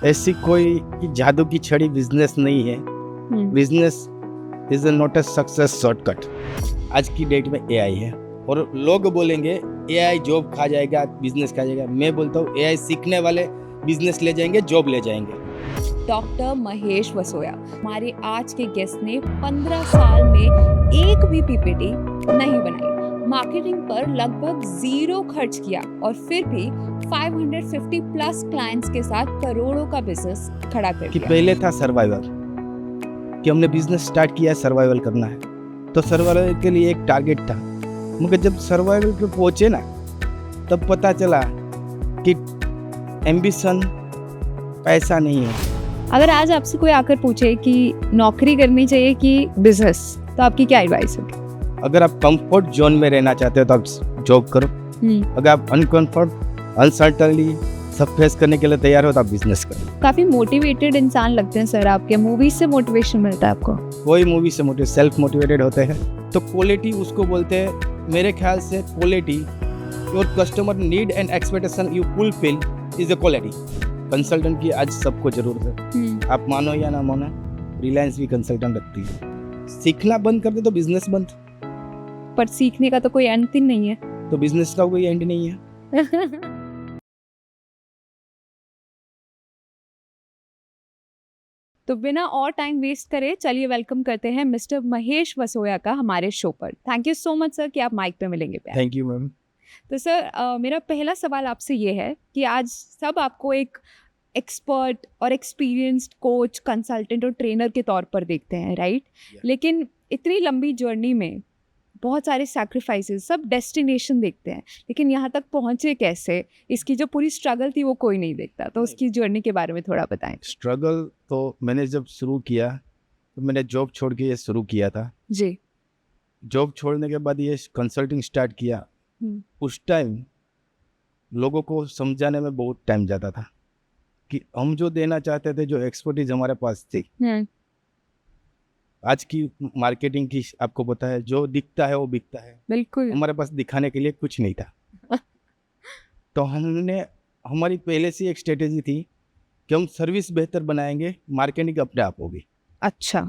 ऐसी कोई जादू की छड़ी बिजनेस नहीं है। Business is not a success shortcut. आज की डेट में एआई है और लोग बोलेंगे एआई जॉब खा जाएगा, बिजनेस खा जाएगा। मैं बोलता हूँ एआई सीखने वाले बिजनेस ले जाएंगे, जॉब ले जाएंगे। डॉक्टर महेश वसोया हमारे आज के गेस्ट ने 15 साल में एक भी पीपीटी नहीं बनाई, मार्केटिंग पर लगभग जीरो खर्च किया और फिर भी 550 प्लस क्लाइंट्स के साथ करोड़ों का बिजनेस खड़ा कर कि दिया। पहले था सर्वाइवल, कि हमने बिजनेस स्टार्ट किया है, सर्वाइवल करना है, तो सर्वाइवल के लिए एक टारगेट था। मगर जब सर्वाइवल पे पहुंचे ना, तब पता चला कि एम्बिशन पैसा नहीं है। अगर आज आपसे कोई आकर पूछे कि नौकरी करनी चाहिए कि बिजनेस, तो आपकी क्या एडवाइस होगी? अगर आप कंफर्ट जोन में रहना चाहते हो तो आप जॉब करो। अगर आप अनकंफर्ट, अनसर्टनली सब फेस करने के लिए तैयार हो तो आप बिजनेस करो। काफी मोटिवेटेड इंसान लगते हैं सर आपके। मूवी से मोटिवेशन मिलता है आपको? कोई मूवी से मोटिवेट, सेल्फ मोटिवेटेड होते हैं। तो क्वालिटी उसको बोलते हैं। मेरे ख्याल से quality, your customer need and expectation u fulfil is a quality. Consultant की आज सबको जरूरत है। आप मानो या ना मानो, रिलायंस भी कंसल्टेंट रखती है। सीखना बंद कर दे तो बिजनेस बंद, पर सीखने का तो कोई अंत ही नहीं है। तो बिजनेस का कोई एंड नहीं है। तो बिना और टाइम वेस्ट करे चलिए वेलकम करते हैं मिस्टर महेश वसोया का हमारे शो पर। Thank you so much sir कि आप माइक पे मिलेंगे। Thank you ma'am. तो सर मेरा पहला सवाल आपसे ये है कि आज सब आपको एक एक्सपर्ट और एक्सपीरियंस्ड कोच, कंसल्टेंट और ट्रेनर के तौर पर देखते हैं, राइट? लेकिन इतनी लंबी जर्नी में बहुत सारे सैक्रिफाइसेस, सब डेस्टिनेशन देखते हैं, लेकिन यहाँ तक पहुँचे कैसे, इसकी जो पूरी स्ट्रगल थी वो कोई नहीं देखता। तो उसकी जर्नी के बारे में थोड़ा बताएं। स्ट्रगल तो मैंने जब शुरू किया तो मैंने जॉब छोड़ के ये शुरू किया था जी। जॉब छोड़ने के बाद ये कंसल्टिंग स्टार्ट किया। उस टाइम लोगों को समझाने में बहुत टाइम जाता था कि हम जो देना चाहते थे, जो एक्सपर्टीज हमारे पास थी। आज की मार्केटिंग की आपको पता है, जो दिखता है वो बिकता है। बिल्कुल। हमारे पास दिखाने के लिए कुछ नहीं था। तो हमने, हमारी पहले से एक स्ट्रेटेजी थी कि हम सर्विस बेहतर बनाएंगे, मार्केटिंग अपने आप होगी। अच्छा,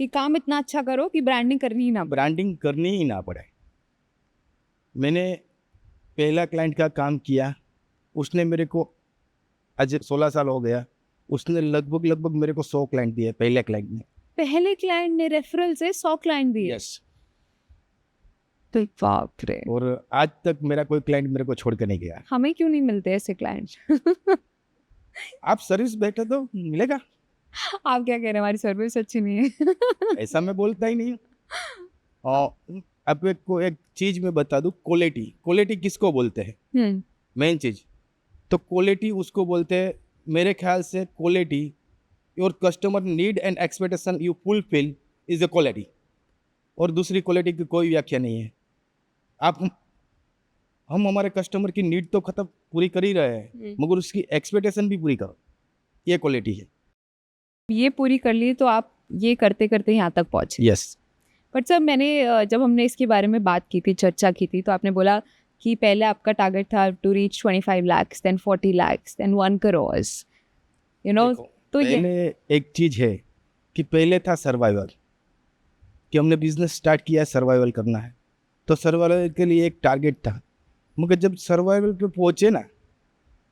कि काम इतना अच्छा करो कि ब्रांडिंग करनी ही ना पड़े। ब्रांडिंग करनी ही ना पड़े। मैंने पहला क्लाइंट का काम किया, उसने मेरे को, आज 16 साल हो गया, उसने लगभग मेरे को 100 क्लाइंट दिए पहले क्लाइंट ने। पहले क्लाइंट ने रेफरल से 100 क्लाइंट दिए? यस। तो बाप रे। और आज तक मेरा कोई क्लाइंट मेरे को छोड़ के नहीं गया। हमें क्यों नहीं मिलते ऐसे क्लाइंट? आप सर्विस बेटर तो मिलेगा। आप क्या कह रहे हैं, हमारी सर्विस अच्छी नहीं है? ऐसा मैं बोलता ही नहीं हूँ। और अब एक चीज मैं बता दूं, क्वालिटी किसको बोलते हैं? मेन चीज तो क्वालिटी उसको बोलते हैं। मेरे ख्याल से quality, your customer need and expectation u fulfil is a quality. और दूसरी क्वालिटी की कोई व्याख्या नहीं है। आप, हम हमारे कस्टमर की नीड तो खत्म पूरी कर ही रहे हैं, मगर उसकी एक्सपेक्टेशन भी पूरी करो, ये क्वालिटी है। ये पूरी कर ली तो आप ये करते करते यहाँ तक पहुँचे। यस। बट सर मैंने जब हमने इसके बारे में बात की थी, चर्चा की थी, तो आपने बोला कि पहले आपका टारगेट था to reach 25 lakhs, then 40 lakhs, then 1 crore, you know. तो ये पहले एक चीज है कि पहले था सर्वाइवल, कि हमने बिजनेस स्टार्ट किया है, सर्वाइवल करना है, तो सर्वाइवल के लिए एक टारगेट था। मगर जब सर्वाइवल पे पहुंचे ना,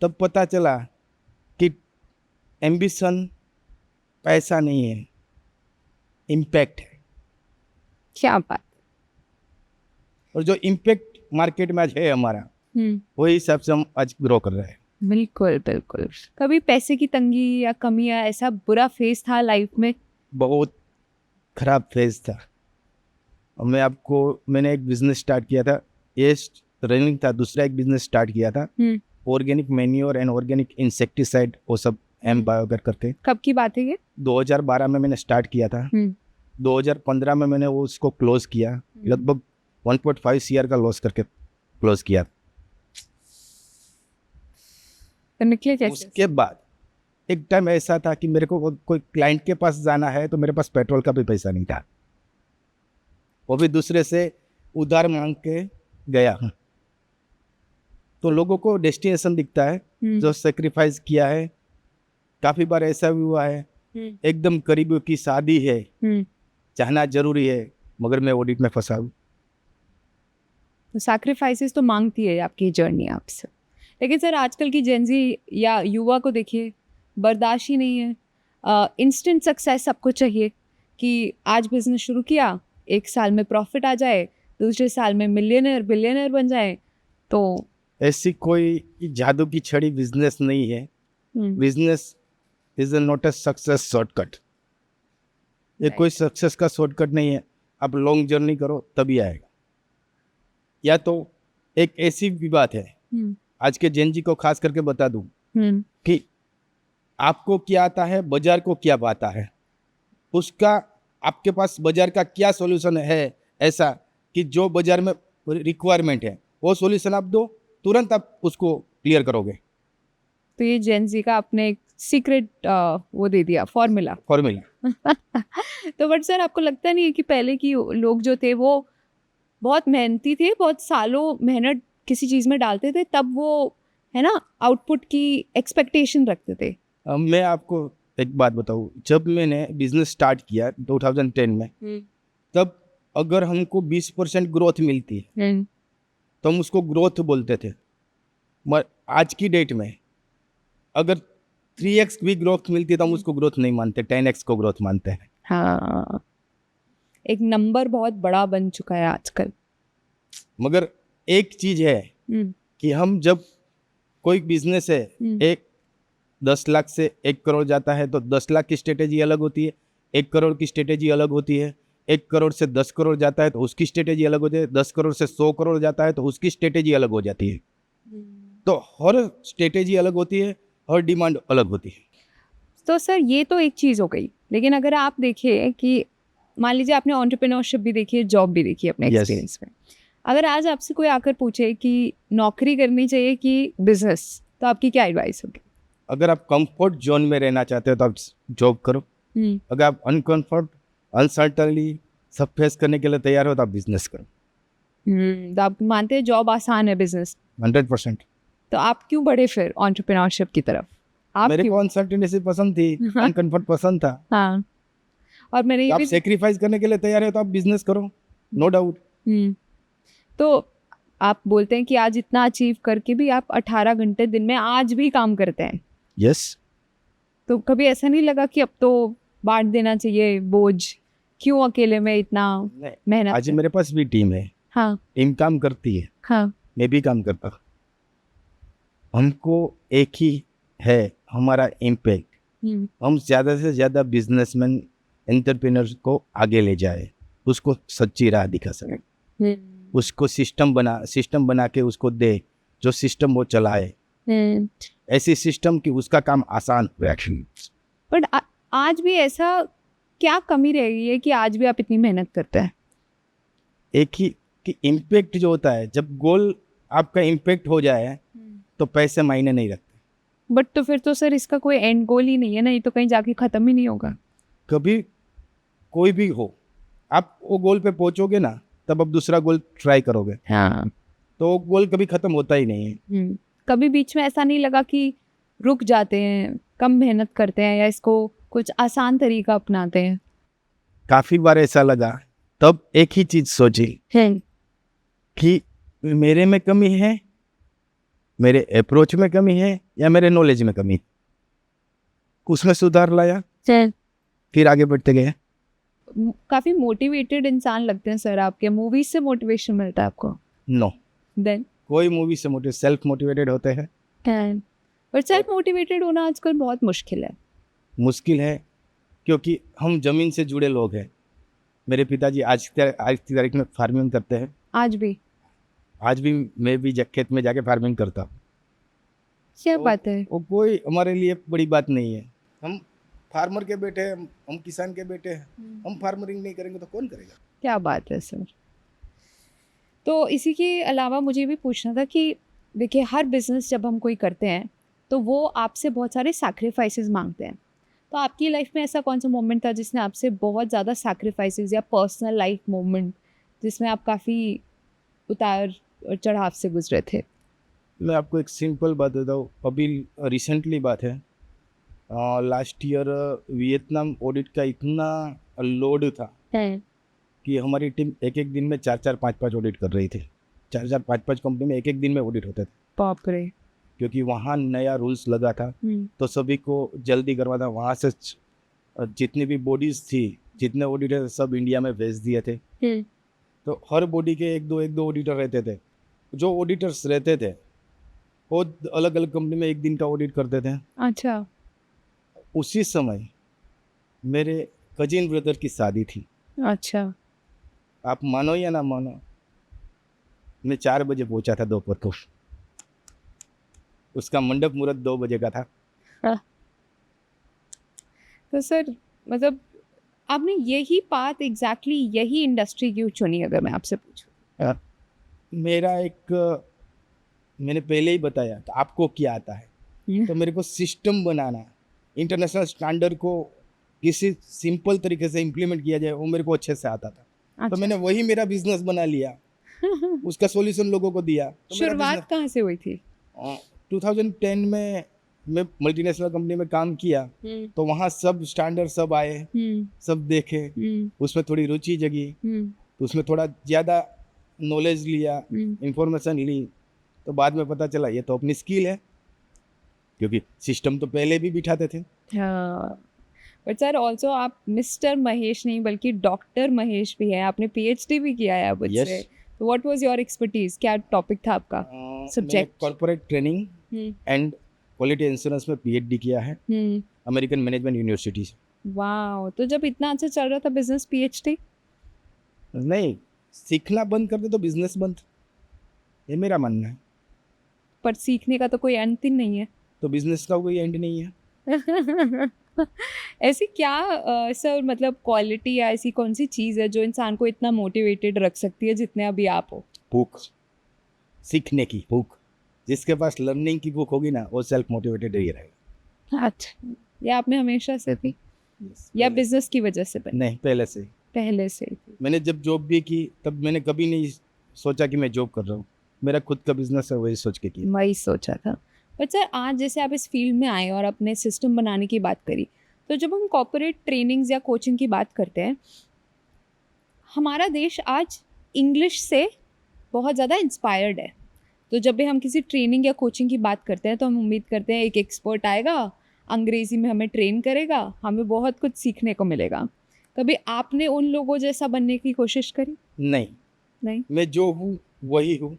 तब पता चला कि एम्बिशन पैसा नहीं है, इम्पैक्ट है। क्या बात। और जो इम्पैक्ट मार्केट में आज है हमारा, वही हिसाब से हम आज ग्रो कर रहे हैं। बिल्कुल बिल्कुल। कभी पैसे की तंगी या कमी या ऐसा बुरा फेज था लाइफ में? बहुत खराब फेज था। और मैंने एक बिजनेस स्टार्ट किया था, ये रनिंग था। दूसरा एक बिजनेस स्टार्ट किया था, organic manure and organic insecticide, वो सब एम बायोगर करके। कब की बात है ये? 2012 में मैंने स्टार्ट किया था। 2015 में मैंने वो उसको क्लोज किया, लगभग 1.5 CR का लॉस करके क्लोज किया। तो निकले कैसे? उसके बाद एक टाइम ऐसा था कि मेरे को कोई क्लाइंट के पास जाना है तो मेरे पास पेट्रोल का भी पैसा नहीं था, वो भी दूसरे से उधार मांग के गया। तो लोगों को डेस्टिनेशन दिखता है, जो सेक्रीफाइस किया है, काफी बार ऐसा भी हुआ है, एकदम करीबी की शादी है, चाहना जरूरी है, मगर मैं ऑडिट में फंसा हूँ। तो सैक्रिफाइसेस तो मांगती है आपकी जर्नी आपसे। लेकिन सर आजकल की जेंजी या युवा को देखिए, बर्दाश्त ही नहीं है, इंस्टेंट सक्सेस सबको चाहिए कि आज बिजनेस शुरू किया, 1 साल में प्रॉफिट आ जाए, दूसरे साल में मिलियनर बिलियनर बन जाए। तो ऐसी कोई जादू की छड़ी बिजनेस नहीं है। Business is not a success shortcut. ये कोई सक्सेस का शॉर्टकट नहीं है। आप लॉन्ग जर्नी करो तभी आएगा। या तो एक ऐसी भी बात है, आज के जेन जी को खास करके बता दूं कि आपको क्या आता है, बाजार को क्या आता है, उसका आपके पास बाजार का क्या सॉल्यूशन है ऐसा कि जो बाजार में रिक्वायरमेंट है वो सॉल्यूशन आप दो, तुरंत आप उसको क्लियर करोगे। तो ये जेन जी का आपने एक सीक्रेट वो दे दिया, फॉर्मूला। तो बट सर आपको लगता नहीं है कि पहले की लोग जो थे वो बहुत मेहनती थे, बहुत सालों मेहनत किसी चीज़ में डालते थे, तब वो है ना आउटपुट की एक्सपेक्टेशन रखते थे। मैं आपको एक बात बताऊँ, जब मैंने बिजनेस स्टार्ट किया 2010 में, तब अगर हमको 20% ग्रोथ मिलती है तो हम उसको ग्रोथ बोलते थे। मगर आज की डेट में अगर 3x भी ग्रोथ मिलती है तो हम उसको ग्रोथ नहीं मानते, 10x को ग्रोथ मानते हैं। हाँ, एक नंबर बहुत बड़ा बन चुका है आजकल। मगर एक चीज है कि हम जब कोई बिजनेस है, एक 10 लाख से 1 करोड़ जाता है तो 10 लाख की स्ट्रेटेजी अलग होती है, 1 करोड़ की स्ट्रेटेजी अलग होती है, 1 करोड़ से 10 करोड़ जाता है तो उसकी स्ट्रेटेजी अलग होती है, 10 करोड़ से 100 करोड़ जाता है तो उसकी स्ट्रेटेजी अलग हो जाती है। तो हर स्ट्रेटेजी अलग होती है, हर डिमांड अलग होती है। तो सर ये तो एक चीज़ हो गई, लेकिन अगर आप देखिए कि मान लीजिए आपने एंटरप्रेन्योरशिप भी देखी है, जॉब भी देखी है अपने एक्सपीरियंस में, अगर आज आपसे कोई आकर पूछे कि नौकरी करनी चाहिए कि बिजनेस, तो आपकी क्या एडवाइस होगी? अगर आप कंफर्ट जोन में रहना चाहते हो तो आप जॉब करो। अगर आप अनकंफर्ट अनसर्टनली सब फेस करने के लिए तैयार हो तो आप बिजनेस करो। तो आप मानते हैं जॉब आसान है, बिजनेस 100%। तो आप क्यों बढ़े फिर एंटरप्रेन्योरशिप की तरफ? आप मेरे क्यों? को अनसर्टेनिटी पसंद थी, अनकंफर्ट पसंद था। हाँ, और मैंने ये आप भी सेक्रीफाइस करने के लिए तैयार हो तो आप बिजनेस करो, नो डाउट। तो आप बोलते हैं कि आज इतना अचीव करके भी आप 18 घंटे दिन में आज भी काम करते हैं। यस। तो कभी ऐसा नहीं लगा कि अब तो बांट देना चाहिए बोझ, क्यों अकेले में इतना मेहनत? आज मेरे पास भी टीम है। हाँ, टीम काम करती है, हाँ, मैं भी काम करता हूँ। हमको एक ही है हमारा इम्पैक्ट, हम ज़्यादा से ज़्यादा बिजनेसमैन एंटरप्रेन्योर्स को आगे ले जाए, उसको सच्ची राह दिखा सके, उसको सिस्टम बना के उसको दे, जो सिस्टम वो चलाए, ऐसी सिस्टम कि उसका काम आसान हो। एक्चुअली बट आज भी ऐसा क्या कमी रह गई है कि आज भी आप इतनी मेहनत करते हैं? एक ही कि इम्पैक्ट जो होता है, जब गोल आपका इम्पैक्ट हो जाए तो पैसे मायने नहीं रखते। बट तो फिर तो सर इसका कोई एंड गोल ही नहीं है ना, ये तो कहीं जाके ख़त्म ही नहीं होगा। कभी कोई भी हो, आप वो गोल पे पहुंचोगे ना, तब आप दूसरा गोल ट्राई करोगे। हाँ, तो वो गोल कभी ख़त्म होता ही नहीं है। कभी बीच में ऐसा नहीं लगा कि रुक जाते हैं, कम मेहनत करते हैं या इसको कुछ आसान तरीका अपनाते हैं? काफ़ी बार ऐसा लगा, तब एक ही चीज़ सोची कि मेरे में कमी है, मेरे अप्रोच में कमी है या मेरे नॉलेज में कमी, उसमें सुधार लाया, फिर आगे बढ़ते गए। काफ़ी मोटिवेटेड इंसान लगते हैं सर आपके। मूवीज से मोटिवेशन मिलता है आपको? नो, देन कोई मूवी से सेल्फ मोटिवेटेड होते हैं। पर सेल्फ मोटिवेटेड होना आजकल बहुत मुश्किल है। मुश्किल है क्योंकि हम ज़मीन से जुड़े लोग हैं। मेरे पिताजी आज की तारीख में फार्मिंग करते हैं। आज भी मैं भी खेत में जाके फार्मिंग करता हूँ। क्या बात है? वो कोई हमारे लिए बड़ी बात नहीं है। हम फार्मर के बेटे हैं, हम किसान के बेटे हैं, हम फार्मरिंग नहीं करेंगे तो कौन करेगा? क्या बात है सर। तो इसी के अलावा मुझे भी पूछना था कि देखिए, हर बिजनेस जब हम कोई करते हैं तो वो आपसे बहुत सारे सैक्रिफाइसेस मांगते हैं। तो आपकी लाइफ में ऐसा कौन सा मोमेंट था जिसने आपसे बहुत ज़्यादा सैक्रिफाइसेस, या पर्सनल लाइफ मोमेंट जिसमें आप काफ़ी उतार और चढ़ाव से गुजरे थे? मैं आपको एक सिंपल बात बताऊँ। अभी रिसेंटली बात है, लास्ट ईयर वियतनाम ऑडिट का इतना लोड था कि हमारी टीम एक एक दिन में 4-4 5-5 ऑडिट कर रही थी। 4-4 5-5 कंपनी में एक एक दिन में ऑडिट होते थे, बाप रे। क्योंकि वहाँ नया रूल्स लगा था तो सभी को जल्दी करवाना। वहाँ से जितनी भी बॉडीज थी, जितने ऑडिटर सब इंडिया में भेज दिए थे, तो हर बॉडी के एक दो ऑडिटर रहते थे। जो ऑडिटर्स रहते थे वो अलग अलग कंपनी में एक दिन का ऑडिट करते थे। अच्छा। उसी समय मेरे कजिन ब्रदर की शादी थी। अच्छा। आप मानो या ना मानो, मैं 4 बजे पहुंचा था दोपहर को। उसका मंडप मुहूर्त 2 बजे का था। तो सर मतलब आपने यही पाथ एग्जैक्टली यही इंडस्ट्री क्यों चुनी, अगर मैं आपसे पूछूं? मेरा एक, मैंने पहले ही बताया तो आपको क्या आता है, तो मेरे को सिस्टम बनाना, इंटरनेशनल स्टैंडर्ड को किसी सिंपल तरीके से इम्प्लीमेंट किया जाए, वो मेरे को अच्छे से आता था। अच्छा। तो मैंने वही मेरा बिजनेस बना लिया, उसका सॉल्यूशन लोगों को दिया। तो शुरुआत कहाँ से हुई थी? 2010 में मैं मल्टीनेशनल कंपनी में काम किया, तो वहाँ सब स्टैंडर्ड सब आए, सब देखे, उसमें थोड़ी रुचि जगी, तो उसमें थोड़ा ज़्यादा नॉलेज लिया, इंफॉर्मेशन ली, तो बाद में पता चला ये तो अपनी स्किल है, क्योंकि सिस्टम तो पहले भी बिठाते थे। हाँ, बट सर ऑल्सो आप मिस्टर महेश नहीं बल्कि डॉक्टर महेश भी है, आपने पीएचडी भी किया है मुझसे। Yes. तो व्हाट वाज योर एक्सपर्टीज, क्या टॉपिक था आपका subject? Corporate training and quality insurance में पीएचडी किया है अमेरिकन मैनेजमेंट यूनिवर्सिटी से। वाओ, तो जब इतना अच्छा चल रहा था बिजनेस, पीएचडी नहीं, सीखना बंद कर दे तो बिजनेस बंद, ये मेरा मानना है। पर सीखने का तो कोई अंत ही नहीं है। तो बिजनेस का कोई एंड नहीं है। ऐसी क्या सर मतलब क्वालिटी या ऐसी कौन सी चीज़ है जो इंसान को इतना मोटिवेटेड रख सकती है जितने अभी आप हो? भूख, सीखने की भूख। जिसके पास लर्निंग की भूख होगी ना, वो सेल्फ मोटिवेटेड ही रहेगा। अच्छा, ये आपने हमेशा से थी या बिजनेस की वजह से बनी? नहीं, पहले से ही। पहले से ही थी। मैंने जब जॉब भी की तब मैंने कभी नहीं सोचा कि मैं जॉब कर रहा हूँ, मेरा खुद का बिजनेस है, वही सोच के किया। वही सोचा था। बट सर आज जैसे आप इस फील्ड में आए और अपने सिस्टम बनाने की बात करी, तो जब हम कॉर्पोरेट ट्रेनिंग्स या कोचिंग की बात करते हैं, हमारा देश आज इंग्लिश से बहुत ज़्यादा इंस्पायर्ड है। तो जब भी हम किसी ट्रेनिंग या कोचिंग की बात करते हैं तो हम उम्मीद करते हैं एक एक्सपर्ट आएगा, अंग्रेज़ी में हमें ट्रेन करेगा, हमें बहुत कुछ सीखने को मिलेगा। कभी आपने उन लोगों जैसा बनने की कोशिश करी? नहीं, मैं जो हूँ वही हूँ।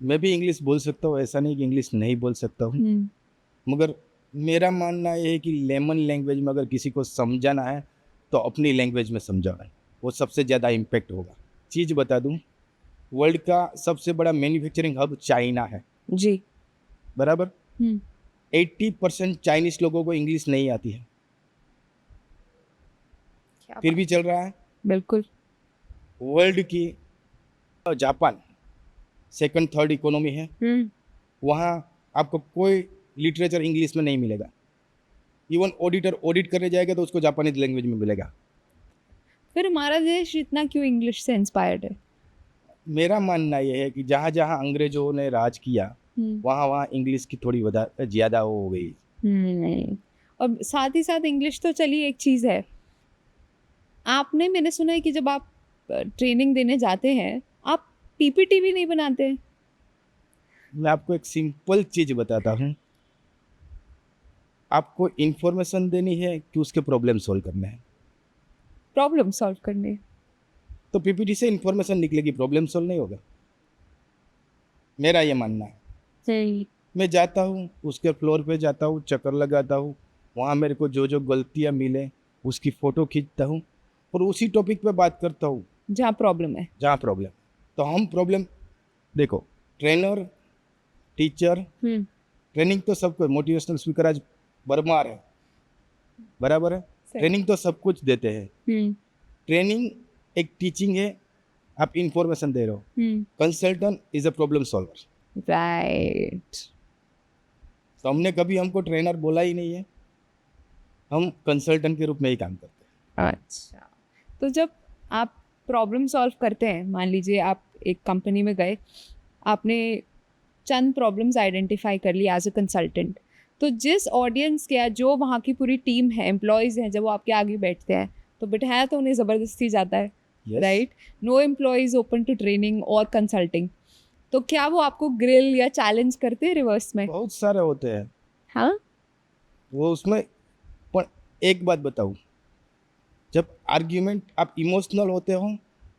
मैं भी इंग्लिश बोल सकता हूँ, ऐसा नहीं कि इंग्लिश नहीं बोल सकता हूँ, मगर मेरा मानना ये है कि लेमन लैंग्वेज में अगर किसी को समझाना है तो अपनी लैंग्वेज में समझाना, वो सबसे ज़्यादा इम्पेक्ट होगा। चीज़ बता दूँ, वर्ल्ड का सबसे बड़ा मैन्युफैक्चरिंग हब चाइना है जी, बराबर। 80% चाइनीज लोगों को इंग्लिश नहीं आती है, फिर भी चल रहा है। बिल्कुल। वर्ल्ड की जापान सेकंड थर्ड इकोनॉमी है, वहाँ आपको कोई लिटरेचर इंग्लिश में नहीं मिलेगा। इवन ऑडिटर ऑडिट करने जाएगा तो उसको जापानीज लैंग्वेज में मिलेगा। फिर हमारा देश इतना क्यों इंग्लिश से इंस्पायर्ड है? मेरा मानना यह है कि जहाँ जहाँ अंग्रेजों ने राज किया वहाँ वहाँ इंग्लिश की थोड़ी ज़्यादा हो गई। और साथ ही साथ इंग्लिश तो चलिए एक चीज़ है, आपने, मैंने सुना है कि जब आप ट्रेनिंग देने जाते हैं आप पीपीटी भी नहीं बनाते? मैं आपको एक सिंपल चीज़ बताता हूँ, आपको इन्फॉर्मेशन देनी है कि उसके प्रॉब्लम सॉल्व करने हैं। प्रॉब्लम सॉल्व करने, तो पीपीटी से इन्फॉर्मेशन निकलेगी, प्रॉब्लम सॉल्व नहीं होगा। मेरा ये मानना है। सही। मैं जाता हूँ, उसके फ्लोर पे जाता हूँ, चक्कर लगाता हूँ, वहाँ मेरे को जो जो गलतियाँ मिले उसकी फ़ोटो खींचता हूँ और उसी टॉपिक पे बात करता हूँ जहाँ प्रॉब्लम है। जहाँ प्रॉब्लम। तो हम प्रॉब्लम देखो, ट्रेनर, टीचर, ट्रेनिंग तो सबको, मोटिवेशनल स्पीकर आज बरमार है, बराबर है। ट्रेनिंग तो सब कुछ देते हैं। ट्रेनिंग एक टीचिंग है, आप इंफॉर्मेशन दे रहे हो। Consultant is a problem solver. Right. तो हमने कभी हमको ट्रेनर बोला ही नहीं है, हम कंसल्टेंट के रूप में ही काम करते हैं। अच्छा, तो जब आप प्रॉब्लम सॉल्व करते हैं, मान लीजिए आप एक कंपनी में गए, आपने चंद प्रॉब्लम्स आइडेंटिफाई कर ली एज अ कंसल्टेंट, तो जिस ऑडियंस के या जो वहाँ की पूरी टीम है, एम्प्लॉयज़ हैं, जब वो आपके आगे बैठते हैं तो बिठाया तो उन्हें ज़बरदस्ती जाता है, Yes. Right? No employees open to training और कंसल्टिंग। तो क्या वो आपको ग्रिल या चैलेंज करते हैं रिवर्स में? बहुत सारे होते हैं हाँ, वो उसमें। पर एक बात बताऊं, जब आर्ग्यूमेंट आप इमोशनल होते हो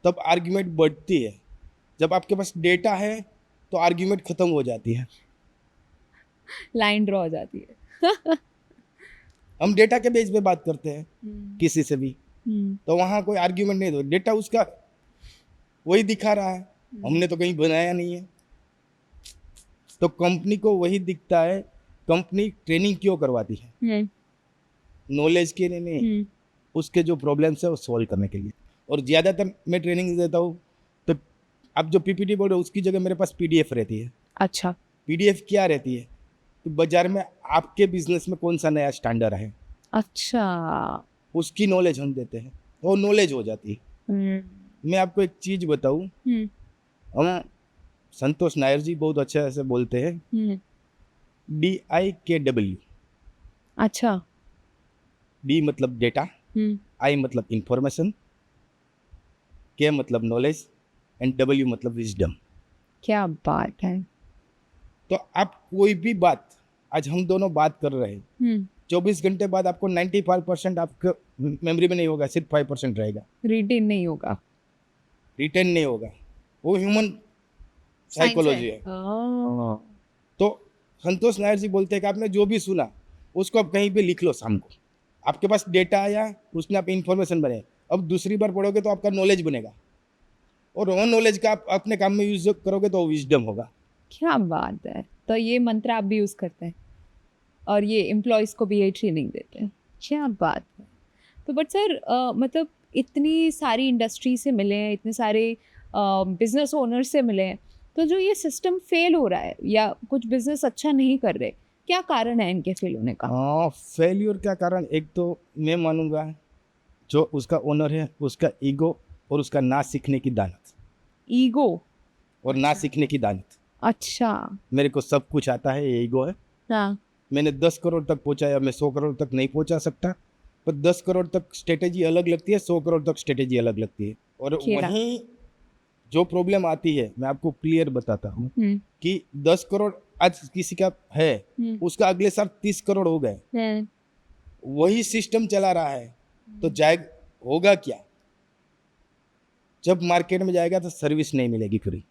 तब आर्ग्यूमेंट बढ़ती है, जब आपके पास डेटा है तो आर्ग्यूमेंट खत्म हो जाती है। लाइन ड्रॉ हो जाती है। हम डेटा के बेस पे बात करते हैं किसी से भी, तो वहाँ कोई आर्ग्यूमेंट नहीं, तो डेटा उसका वही दिखा रहा है, हमने तो कहीं बनाया नहीं है। तो कंपनी को वही दिखता है, कंपनी ट्रेनिंग क्यों करवाती है? नॉलेज के लिए नहीं, उसके जो प्रॉब्लम्स है वो सॉल्व करने के लिए। और ज़्यादातर मैं ट्रेनिंग देता हूँ तो आप जो पीपीटी बोल रहे हो उसकी जगह मेरे पास पीडीएफ रहती है। अच्छा, पीडीएफ क्या रहती है? तो बाजार में आपके बिजनेस में कौन सा नया स्टैंडर्ड है, अच्छा। उसकी नॉलेज हम देते हैं, वो नॉलेज हो जाती है। मैं आपको एक चीज़ बताऊँ, हम संतोष नायर जी बहुत अच्छे से बोलते हैं, DIKW। अच्छा। डी मतलब डेटा, आई मतलब इंफॉर्मेशन, के मतलब नॉलेज एंड डब्ल्यू मतलब विजडम। क्या बात है। तो आप कोई भी बात, आज हम दोनों बात कर रहे हैं, 24 घंटे बाद आपको 95% आपके मेमोरी में नहीं होगा, सिर्फ 5% रहेगा, रिटेन नहीं होगा, रिटेन नहीं होगा। वो ह्यूमन साइकोलॉजी है। तो संतोष नायर जी बोलते हैं कि आपने जो भी सुना उसको आप कहीं पे लिख लो, शाम को आपके पास डेटा आया, उसमें आप इंफॉर्मेशन बने, अब दूसरी बार पढ़ोगे तो आपका नॉलेज बनेगा, और वो नॉलेज का आप अपने काम में यूज करोगे तो विजडम होगा। क्या बात है। तो ये मंत्र आप भी यूज़ करते हैं और ये एम्प्लॉयज़ को भी ये ट्रेनिंग देते हैं। क्या बात है। तो बट सर मतलब इतनी सारी इंडस्ट्री से मिले हैं, इतने सारे बिजनेस ओनर से मिले हैं, तो जो ये सिस्टम फेल हो रहा है या कुछ बिजनेस अच्छा नहीं कर रहे, क्या कारण है इनके फेल होने का? हाँ, फेल्यूर का कारण एक तो मैं मानूंगा जो उसका ओनर है उसका ईगो और उसका ना सीखने की दानत। ईगो और ना सीखने की दानत। अच्छा। मेरे को सब कुछ आता है, ये ईगो है। हाँ। मैंने 10 करोड़ तक पहुंचाया, मैं 100 करोड़ तक नहीं पहुंचा सकता, पर 10 करोड़ तक स्ट्रेटेजी अलग लगती है, 100 करोड़ तक स्ट्रेटेजी अलग लगती है। और खेला। वहीं जो प्रॉब्लम आती है, मैं आपको क्लियर बताता हूँ कि 10 करोड़ आज किसी का है, उसका अगले साल 30 करोड़ हो गए, वही सिस्टम चला रहा है, तो जाए होगा क्या? जब मार्केट में जाएगा तो सर्विस नहीं मिलेगी फ्री,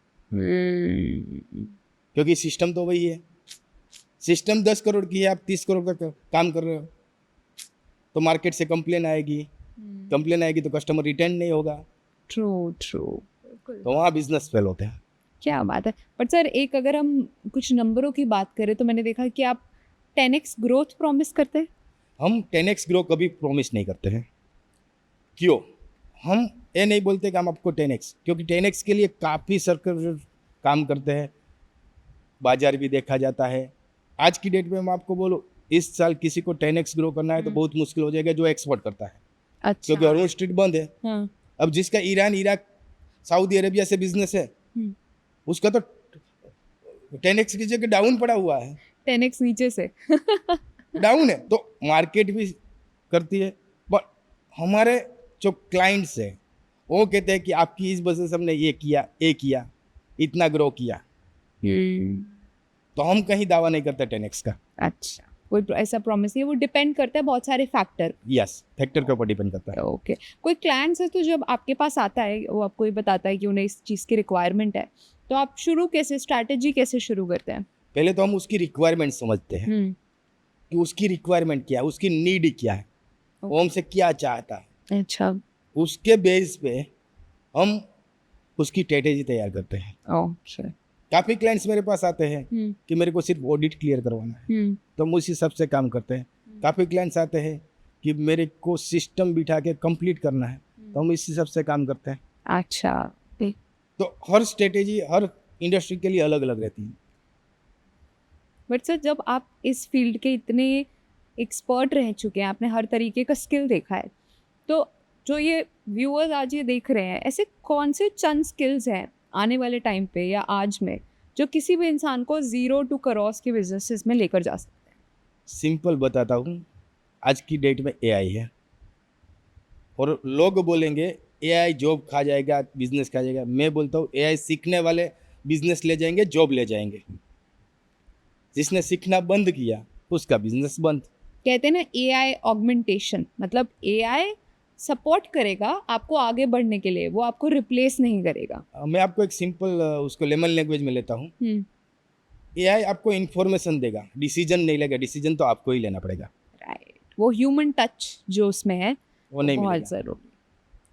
क्योंकि सिस्टम तो वही है। सिस्टम 10 करोड़ की है, आप 30 करोड़ का काम कर रहे हो, तो मार्केट से कंप्लेन आएगी, कंप्लेन आएगी तो कस्टमर रिटर्न नहीं होगा, ट्रू ट्रू, तो वहाँ बिजनेस फेल होते हैं। क्या बात है। बट सर एक अगर हम कुछ नंबरों की बात करें तो मैंने देखा कि आप 10x ग्रोथ प्रॉमिस करते हैं। हम 10x ग्रो कभी प्रॉमिस नहीं करते हैं। क्यों? हम ये नहीं बोलते कि हम आपको 10x, क्योंकि 10x के लिए काफ़ी सर्कल काम करते हैं, बाजार भी देखा जाता है। आज की डेट में मैं आपको बोलूँ, इस साल किसी को 10x ग्रो करना है तो बहुत मुश्किल हो जाएगा जो एक्सपोर्ट करता है। अच्छा। क्योंकि हॉर्मोन स्ट्रीट बंद है। हाँ। अब जिसका ईरान, इराक, सऊदी अरेबिया से बिजनेस है, उसका तो 10x की जगह डाउन पड़ा हुआ है, 10x नीचे से डाउन है। तो मार्केट भी करती है, बट हमारे जो क्लाइंट्स है वो कहते हैं कि आपकी इस वजह से हमने ये किया, इतना ग्रो किया, तो हम कहीं दावा नहीं करते 10x का। अच्छा, कोई ऐसा प्रॉमिस नहीं, वो डिपेंड करता है बहुत सारे फैक्टर। यस, फैक्टर के ऊपर डिपेंड करता है। ओके। कोई क्लाइंट्स है तो जब आपके पास आता है वो आपको ये बताता है कि उन्हें इस चीज़ की रिक्वायरमेंट है, तो आप स्ट्रैटेजी कैसे शुरू करते हैं? पहले तो हम उसकी रिक्वायरमेंट समझते हैं कि उसकी रिक्वायरमेंट क्या है, उसकी नीड क्या है, वो हमसे क्या चाहता है। अच्छा। उसके बेस पे हम उसकी स्ट्रेटेजी तैयार करते हैं। ओके। काफ़ी क्लाइंट्स मेरे पास आते हैं कि मेरे को सिर्फ ऑडिट क्लियर करवाना है, तो हम उसी सब से काम करते हैं। काफ़ी क्लाइंट्स आते हैं कि मेरे को सिस्टम बिठा के कंप्लीट करना है, तो हम इसी सब से काम करते हैं। अच्छा। तो हर स्ट्रेटेजी हर इंडस्ट्री के लिए अलग अलग रहती है। बट सर जब आप इस फील्ड के इतने एक्सपर्ट रह चुके हैं, आपने हर तरीके का स्किल देखा है, तो जो ये व्यूअर्स आज ये देख रहे हैं, ऐसे कौन से चंद स्किल्स हैं आने वाले टाइम पे या आज में जो किसी भी इंसान को 0 to crores के बिजनेसेस में लेकर जा सकते हैं? सिंपल बताता हूँ, आज की डेट में एआई है और लोग बोलेंगे एआई जॉब खा जाएगा, बिजनेस खा जाएगा। मैं बोलता हूँ एआई सीखने वाले बिजनेस ले जाएंगे, जॉब ले जाएंगे। जिसने सीखना बंद किया उसका बिजनेस बंद। कहते हैं ना एआई ऑगमेंटेशन, मतलब एआई सपोर्ट करेगा आपको आगे बढ़ने के लिए, वो आपको रिप्लेस नहीं करेगा। मैं आपको एक सिंपल उसको लेमन लैंग्वेज में लेता हूँ। एआई आपको इन्फॉर्मेशन देगा, डिसीजन नहीं लेगा। डिसीजन तो आपको ही लेना पड़ेगा। राइट, वो ह्यूमन टच जो उसमें है वो नहीं बहुत मिलेगा। जरूरी।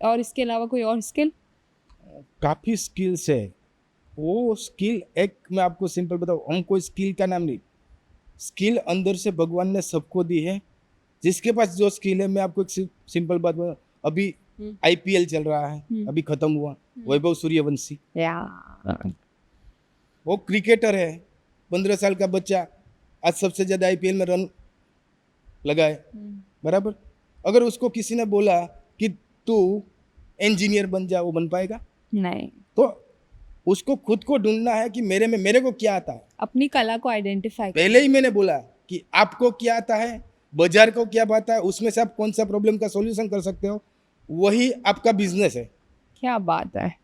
और इसके अलावा कोई और स्किल? काफ़ी स्किल्स है। वो स्किल एक मैं आपको सिंपल बताऊँ, हम कोई स्किल का नाम नहीं, स्किल अंदर से भगवान ने सबको दी है। जिसके पास जो स्किल है, मैं आपको एक सिंपल बात बताऊँ, अभी आईपीएल चल रहा है, अभी खत्म हुआ, वैभव सूर्यवंशी, या वो क्रिकेटर है, 15 साल का बच्चा, आज सबसे ज्यादा आईपीएल में रन लगाए, बराबर। अगर उसको किसी ने बोला कि तू इंजीनियर बन जा, वो बन पाएगा? नहीं, तो उसको खुद को ढूंढना है कि मेरे को क्या आता है। अपनी कला को आइडेंटिफाई। पहले ही मैंने बोला कि आपको क्या आता है, बाजार को क्या आता है, उसमें से आप कौन सा प्रॉब्लम का सॉल्यूशन कर सकते हो, वही आपका बिजनेस है। क्या बात है,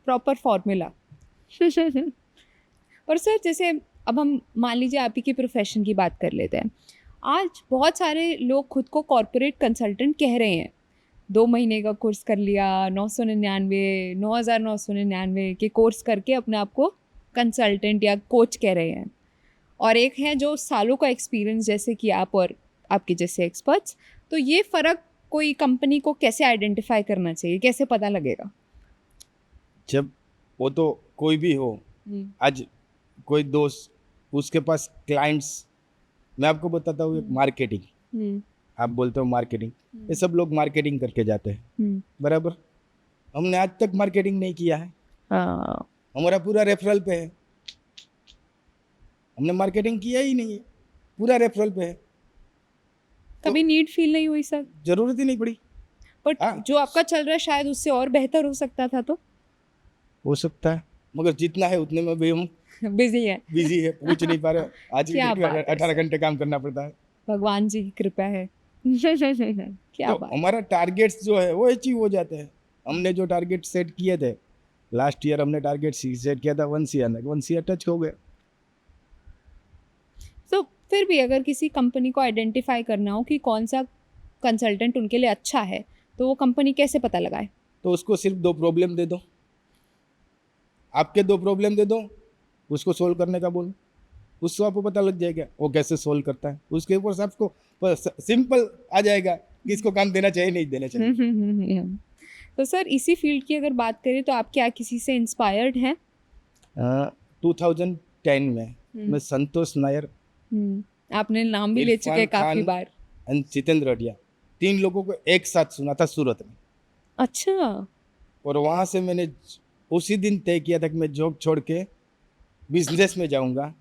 प्रॉपर फॉर्मूला। पर सर जैसे अब हम मान लीजिए आप ही के प्रोफेशन की बात कर लेते हैं। आज बहुत सारे लोग खुद को कॉर्पोरेट कंसल्टेंट कह रहे हैं। 2 महीने का कोर्स कर लिया, 999 के कोर्स करके अपने आप को कंसल्टेंट या कोच कह रहे हैं। और एक है जो सालों का एक्सपीरियंस, जैसे कि आप और आपके जैसे एक्सपर्ट्स। तो ये फ़र्क कोई कंपनी को कैसे आइडेंटिफाई करना चाहिए, कैसे पता लगेगा? जब वो तो कोई भी हो, आज कोई दोस्त, उसके पास क्लाइंट्स, मैं आपको बताता हूँ एक मार्केटिंग, आप बोलते हो मार्केटिंग, ये सब लोग मार्केटिंग करके जाते हैं, बराबर। हमने आज तक मार्केटिंग नहीं किया है, हमारा पूरा रेफरल पे है, हमने मार्केटिंग किया ही नहीं है, पूरा रेफरल पे है। कभी नीड फील नहीं हुई सर? जरूरत ही नहीं पड़ी। बट हाँ। जो आपका चल रहा है शायद उससे और बेहतर हो सकता था। तो हो सकता है, मगर जितना है उतने में भी हम बिजी है। बिजी है, पूछ नहीं पा रहे। आज क्या भी बात है 18 सर। घंटे काम करना पड़ता है। भगवान जी की कृपा है। क्या तो बात। हमारा टारगेट्स जो है वो अचीव हो जाते हैं। हमने जो टारगेट सेट किए थे लास्ट ईयर, हमने टारगेट सेट किया था 1 CR, 1 CR टच हो गया। तो फिर भी अगर किसी कंपनी को आइडेंटिफाई करना हो कि कौन सा कंसल्टेंट उनके लिए अच्छा है, तो वो कंपनी कैसे पता लगाए? तो उसको सिर्फ 2 प्रॉब्लम दे दो, आपके 2 प्रॉब्लम दे दो, उसको सोल्व करने का बोलो, उसको आपको पता लग जाएगा वो कैसे सोल्व करता है। उसके ऊपर से आपको सिंपल आ जाएगा कि इसको काम देना चाहिए, नहीं देना चाहिए। तो सर इसी फील्ड की अगर बात करें तो आप क्या किसी से इंस्पायर्ड हैं? 2010 में मैं संतोष नायर, आपने नाम भी ले चुके हैं काफी बार, एंड जितेंद्र रेड्डिया, 3 लोगों को एक साथ सुना था सूरत में। अच्छा। और वहाँ से मैंने उसी दिन तय किया था कि मैं जॉब छोड़ के बिजनेस में जाऊंगा,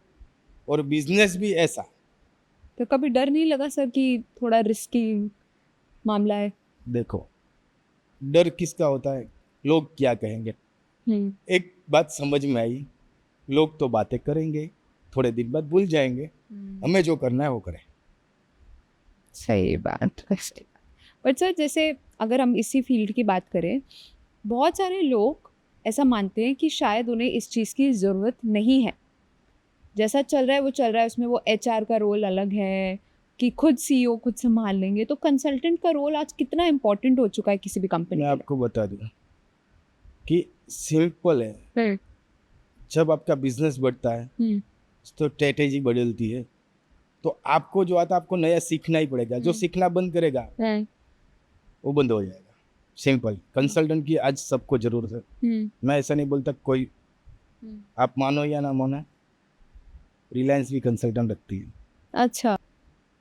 और बिजनेस भी ऐसा। तो कभी डर नहीं लगा सर कि थोड़ा रिस्की मामला है? देखो, डर किसका होता है, लोग क्या कहेंगे। एक बात समझ में आई, लोग तो बातें करेंगे, थोड़े दिन बाद भूल जाएंगे, हमें जो करना है वो करें। सही बात। बट सर जैसे अगर हम इसी फील्ड की बात करें, बहुत सारे लोग ऐसा मानते हैं कि शायद उन्हें इस चीज़ की ज़रूरत नहीं है, जैसा चल रहा है वो चल रहा है, उसमें वो एचआर का रोल अलग है कि खुद सीईओ खुद संभाल लेंगे। तो कंसल्टेंट का रोल आज कितना इम्पोर्टेंट हो चुका है किसी भी कंपनी मैं के आपको बता दूं कि सिंपल है, लिए? जब आपका बिजनेस बढ़ता है तो स्ट्रेटेजी बदलती है, तो आपको जो आता है आपको नया सीखना ही पड़ेगा। जो सीखना बंद करेगा वो बंद हो जाएगा। सिंपल, कंसल्टेंट की आज सबको जरूरत है। मैं ऐसा नहीं बोलता कोई, आप मानो या ना मानो, रिलायंस भी कंसल्टेंट रखती है। अच्छा।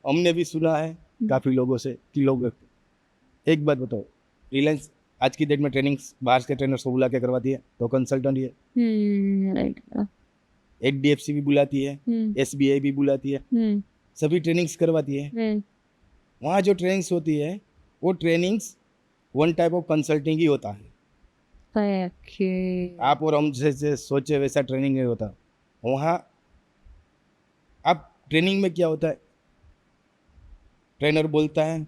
हमने भी सुना है काफ़ी लोगों से कि लोग रखते। एक बात बताओ, रिलायंस आज की डेट में ट्रेनिंग बाहर के ट्रेनर्स को बुला के करवाती है तो कंसल्टेंट ही है। HDFC भी बुलाती है, SBI भी बुलाती है, सभी ट्रेनिंग्स करवाती है। वहाँ जो ट्रेनिंग्स होती है वो trainings one type of consulting ही होता है। आप और हम जैसे सोचे वैसा ट्रेनिंग नहीं होता वहाँ। आप ट्रेनिंग में क्या होता है, ट्रेनर बोलता है,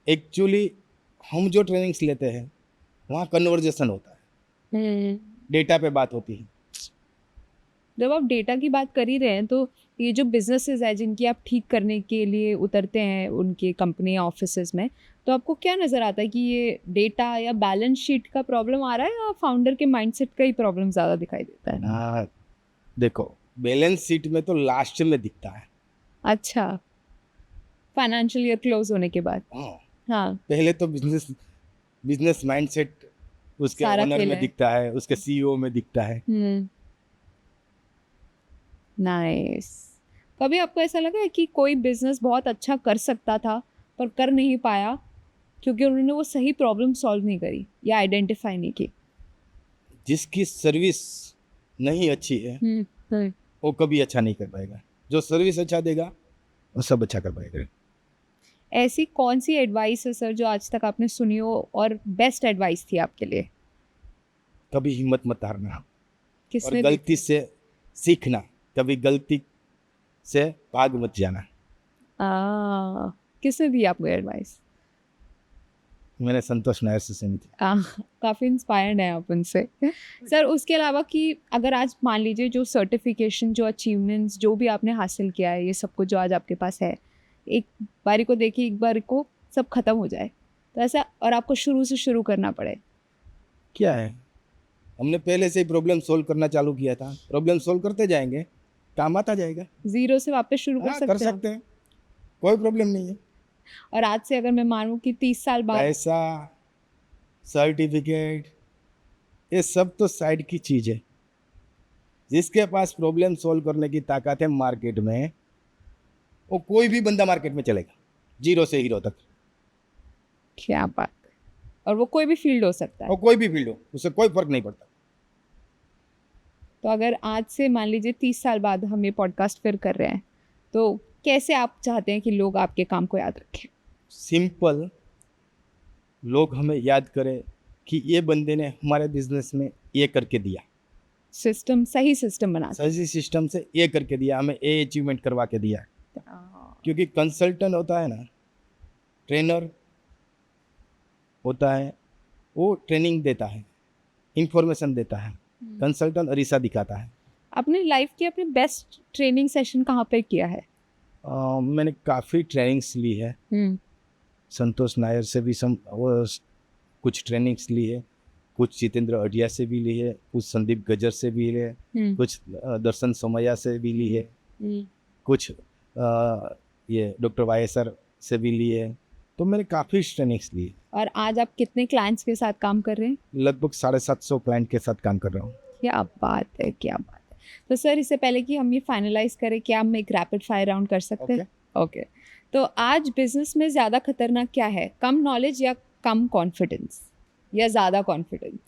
एक्चुअली हम जो ट्रेनिंग्स लेते हैं वहाँ कन्वर्जेशन होता है, डेटा पे बात होती है। जब आप डेटा की बात कर ही रहे हैं, तो ये जो बिजनेसेस है जिनकी आप ठीक करने के लिए उतरते हैं उनके कंपनी ऑफिसेज में, तो आपको क्या नज़र आता है कि ये डेटा या बैलेंस शीट का प्रॉब्लम आ रहा है या फाउंडर के माइंडसेट का ही प्रॉब्लम ज़्यादा दिखाई देता है? हाँ, देखो बैलेंस शीट में तो लास्ट में दिखता है। अच्छा, फाइनेंशियल ईयर क्लोज होने के बाद। हाँ, हाँ, पहले तो बिजनेस माइंडसेट उसके सारा ओनर खेल में है। दिखता है, उसके सीईओ में दिखता है। नाइस। कभी आपको ऐसा लगा है कि कोई बिजनेस बहुत अच्छा कर सकता था पर कर नहीं पाया क्योंकि उन्होंने वो सही प्रॉब्लम सॉल्व नहीं करी या आइडेंटिफाई नहीं की? जिसकी सर्विस नहीं अच्छी है वो कभी अच्छा नहीं कर पाएगा, जो सर्विस अच्छा देगा वो सब अच्छा कर पाएगा। ऐसी कौन सी एडवाइस है सर जो आज तक आपने सुनी हो और बेस्ट एडवाइस थी आपके लिए? कभी हिम्मत मत हारना और किसने दी गलती थी? से सीखना, कभी गलती से भाग मत जाना। किसने दी आपको एडवाइस? मैंने संतोष नायर से सुनी थी। काफ़ी इंस्पायर्ड है आप उनसे। सर उसके अलावा कि अगर आज मान लीजिए जो सर्टिफिकेशन, जो अचीवमेंट्स, जो भी आपने हासिल किया है, ये सब कुछ जो आज आपके पास है, एक बारी को देखिए, एक बारी को सब खत्म हो जाए तो ऐसा, और आपको शुरू से शुरू करना पड़े, क्या है, हमने पहले से ही प्रॉब्लम सोल्व करना चालू किया था, प्रॉब्लम सोल्व करते जाएंगे, काम आता जाएगा। जीरो से वापस शुरू कर हाँ, सकते कर हैं? सकते हैं, कोई प्रॉब्लम नहीं है। और आज से अगर मैं मानूं कि 30 साल बाद, पैसा, सर्टिफिकेट, ये सब तो साइड की चीज है। जिसके पास प्रॉब्लम सोल्व करने की ताकत है मार्केट में, वो कोई भी बंदा मार्केट में चलेगा, जीरो से हीरो तक। क्या बात है। और वो कोई भी फील्ड हो सकता है। और कोई भी फील्ड हो, उससे कोई फर्क नहीं पड़ता। तो अगर आज से मान लीजिए 30 साल बाद हम ये पॉडकास्ट फिर कर रहे हैं, तो कैसे आप चाहते हैं कि लोग आपके काम को याद रखें? सिंपल, लोग हमें याद करें कि ये बंदे ने हमारे बिजनेस में ये करके दिया, सिस्टम, सही सिस्टम बना सही सिस्टम से ये करके दिया, हमें ये अचीवमेंट करवा के दिया। क्योंकि कंसल्टेंट होता है ना, ट्रेनर होता है, वो ट्रेनिंग देता है, इंफॉर्मेशन देता है, कंसल्टेंट अरीसा दिखाता है। अपनी लाइफ की अपने बेस्ट ट्रेनिंग सेशन कहाँ पर किया है? मैंने काफ़ी ट्रेनिंग्स ली है, संतोष नायर से भी कुछ ट्रेनिंग्स ली है, कुछ जितेंद्र अडिया से भी ली है, कुछ संदीप गजर से भी ली है, कुछ दर्शन सोमैया से भी ली है, कुछ ये डॉक्टर YSR से भी ली है। तो मैंने काफ़ी ट्रेनिंग्स ली है। और आज आप कितने क्लाइंट्स के साथ काम कर रहे हैं? लगभग 750 क्लाइंट के साथ काम कर रहा हूँ। क्या बात है, क्या बात है। तो सर इससे पहले कि हम ये फाइनलाइज करें, क्या हम एक रैपिड फायर राउंड कर सकते हैं? ओके। तो आज बिजनेस में ज़्यादा खतरनाक क्या है, कम नॉलेज या कम कॉन्फिडेंस, या ज़्यादा कॉन्फिडेंस?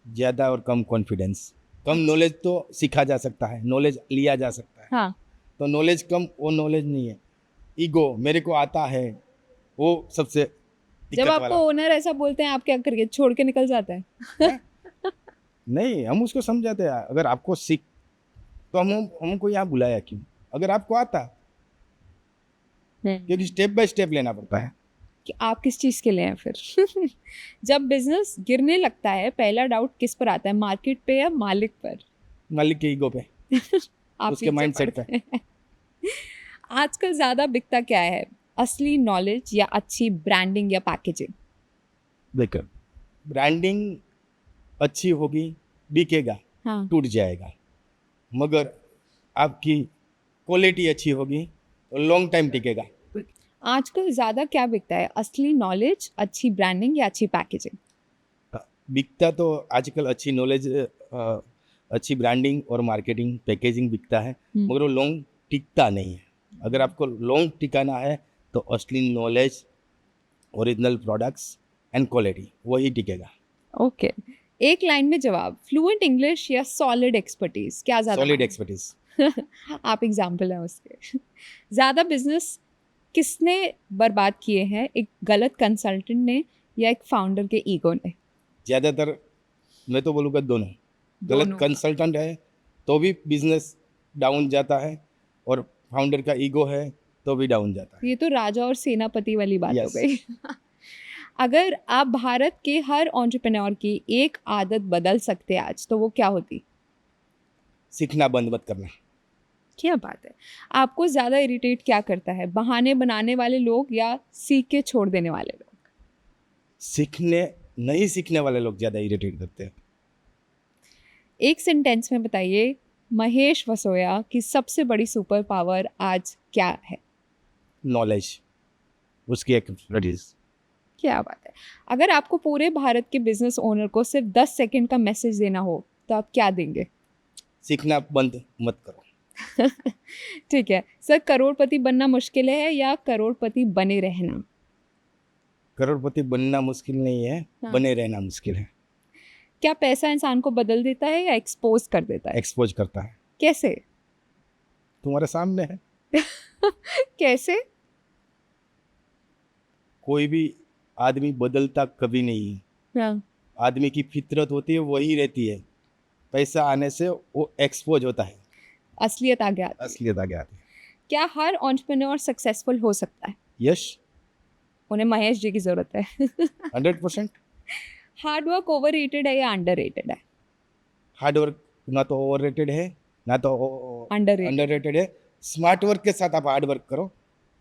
ज़्यादा और कम कॉन्फिडेंस। कम नॉलेज तो सीखा जा सकता है, नॉलेज लिया जा सकता है। हाँ, तो नॉलेज कम, वो नॉलेज नहीं है। ईगो, मेरे को आता है, वो सबसे जब दिक्कत आपको वाला। ओनर ऐसा बोलते हैं, आप क्या करिए, छोड़ के निकल जाता है? नहीं, हम उसको समझाते हैं, अगर आपको सीख तो हमको यहाँ बुलाया क्यों, अगर आपको आता, क्योंकि स्टेप बाय स्टेप लेना पड़ता है। कि आप किस चीज़ के लिए हैं फिर? जब बिजनेस गिरने लगता है, पहला डाउट किस पर आता है, मार्केट पे या मालिक पर? मालिक के ईगो पे, आप उसके पीछे माइंडसेट पे। पड़ते हैं। आजकल ज़्यादा बिकता क्या है, असली नॉलेज या अच्छी ब्रांडिंग या पैकेजिंग? देखो, ब्रांडिंग अच्छी होगी, बिकेगा, हाँ, टूट जाएगा, मगर आपकी क्वालिटी अच्छी होगी तो लॉन्ग टाइम टिकेगा। आजकल ज़्यादा क्या बिकता है, असली नॉलेज, अच्छी ब्रांडिंग या अच्छी पैकेजिंग? बिकता तो आजकल अच्छी नॉलेज, अच्छी ब्रांडिंग और मार्केटिंग, पैकेजिंग बिकता है, मगर वो लॉन्ग टिकता नहीं है। अगर आपको लॉन्ग टिकाना है तो असली knowledge, original products and quality, वही टिकेगा। ओके। एक लाइन में जवाब, फ्लुएंट इंग्लिश या सॉलिड एक्सपर्टीज, क्या ज़्यादा सॉलिड मायने? एक्सपर्टीज। आप एग्जाम्पल हैं उसके। ज़्यादा बिजनेस किसने बर्बाद किए हैं, एक गलत कंसल्टेंट ने या एक फाउंडर के ईगो ने? ज़्यादातर मैं तो बोलूँगा दोनों। दोनों गलत कंसल्टेंट है तो भी बिजनेस डाउन जाता है, और फाउंडर का ईगो है तो भी डाउन जाता है। ये तो राजा और सेनापति वाली बात हो Yes. गई। अगर आप भारत के हर एंटरप्रेन्योर की एक आदत बदल सकते आज तो वो क्या होती? सीखना बंद मत करना। क्या बात है। आपको ज़्यादा इरिटेट क्या करता है, बहाने बनाने वाले लोग या सीख के छोड़ देने वाले लोग? नहीं सीखने वाले लोग ज़्यादा इरिटेट करते हैं। एक सेंटेंस में बताइए महेश वसोया की सबसे बड़ी सुपर पावर आज क्या है? नॉलेज, उसकी एक एक्सपर्टीज। क्या बात है। अगर आपको पूरे भारत के बिजनेस ओनर को सिर्फ 10 सेकंड का मैसेज देना हो तो आप क्या देंगे? सीखना बंद मत करो। ठीक है सर, करोड़पति बनना मुश्किल है या करोड़पति बने रहना? करोड़पति बनना मुश्किल नहीं है, हाँ। बने रहना मुश्किल है। क्या पैसा इंसान को बदल देता है या एक्सपोज कर देता है? एक्सपोज करता है। कैसे? तुम्हारे सामने है। कैसे? कोई भी आदमी बदलता कभी नहीं है। हाँ। आदमी की फितरत होती है वही रहती है। पैसा आने से वो एक्सपोज होता है, असलियत आ गया। असलियत आगे आती है। क्या हर एंटरप्रेन्योर सक्सेसफुल हो सकता है? यस, उन्हें महेश जी की जरूरत है। 100%। हार्ड वर्क ओवररेटेड है या अंडररेटेड है? हार्ड वर्क ना तो ओवररेटेड है ना तो Underrated. अंडररेटेड है। स्मार्ट वर्क के साथ आप हार्ड वर्क करो,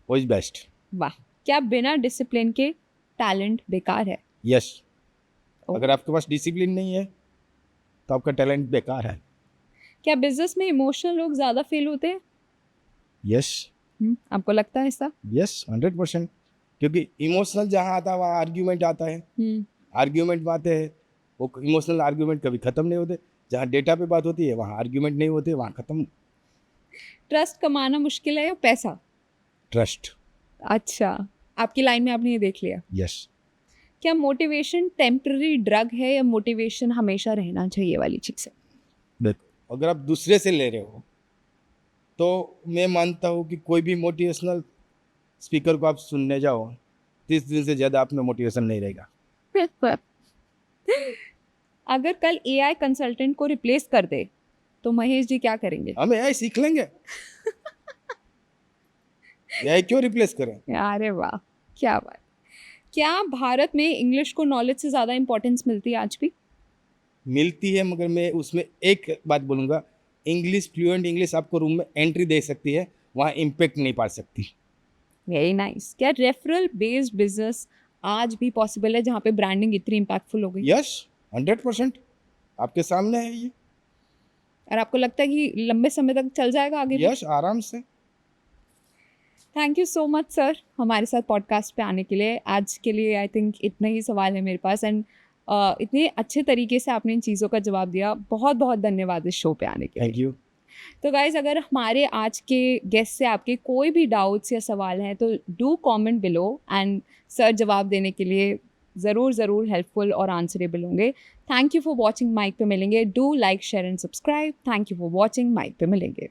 वो इज बेस्ट। वाह। क्या बिना डिसिप्लिन के टैलेंट बेकार है? यस, ओ। अगर आपके पास डिसिप्लिन नहीं है तो आपका टैलेंट बेकार है। क्या बिजनेस में इमोशनल लोग ज्यादा फेल होते हैं? यस, आपको लगता है ऐसा? यस 100%। क्योंकि इमोशनल जहाँ आता है वहाँ आर्ग्यूमेंट आता है। आर्ग्यूमेंट में आते हैं, वो इमोशनल आर्ग्यूमेंट कभी ख़त्म नहीं होते। जहाँ डेटा पे बात होती है वहाँ आर्ग्यूमेंट नहीं होते, वहाँ ख़त्म। ट्रस्ट कमाना मुश्किल है या पैसा? ट्रस्ट। अच्छा, आपकी लाइन में आपने ये देख लिया। यस, क्या मोटिवेशन टेम्पररी ड्रग है या मोटिवेशन हमेशा रहना चाहिए वाली चीज़ है? देखो अगर आप दूसरे से ले रहे हो तो मैं मानता हूँ कि कोई भी मोटिवेशनल स्पीकर को आप सुनने जाओ 30 दिन से ज़्यादा आप में मोटिवेशन नहीं रहेगा। अगर कल एआई कंसल्टेंट को रिप्लेस कर दे तो महेश जी क्या करेंगे? हम AI सीख लेंगे। AI क्यों रिप्लेस करें? अरे वाह, क्या बात। क्या भारत में इंग्लिश को नॉलेज से ज़्यादा इंपॉर्टेंस मिलती है आज भी? मिलती है, मगर मैं उसमें एक बात बोलूँगा, इंग्लिश फ्लुएंट इंग्लिश आपको रूम में एंट्री दे सकती है, वहाँ इम्पेक्ट नहीं पा सकती। Very nice. क्या रेफरल बेस्ड बिजनेस आज भी पॉसिबल है जहाँ पे ब्रांडिंग इतनी इम्पैक्टफुल हो गई? यस 100%, आपके सामने है ये। और आपको लगता है कि लंबे समय तक चल जाएगा आगे भी? यस, आराम से। Thank you so much sir हमारे साथ पॉडकास्ट पे आने के लिए। आज के लिए आई थिंक इतना ही सवाल है मेरे पास एंड इतने अच्छे तरीके से आपने इन चीज़ों का जवाब दिया। बहुत बहुत धन्यवाद इस शो पे आने के लिए। Thank you. तो गाइज अगर हमारे आज के गेस्ट से आपके कोई भी डाउट्स या सवाल हैं तो do comment below and sir जवाब देने के लिए ज़रूर हेल्पफुल और आंसरेबल होंगे। Thank you for watching mic पे मिलेंगे। Do like share and subscribe. Thank you for watching mic पे मिलेंगे।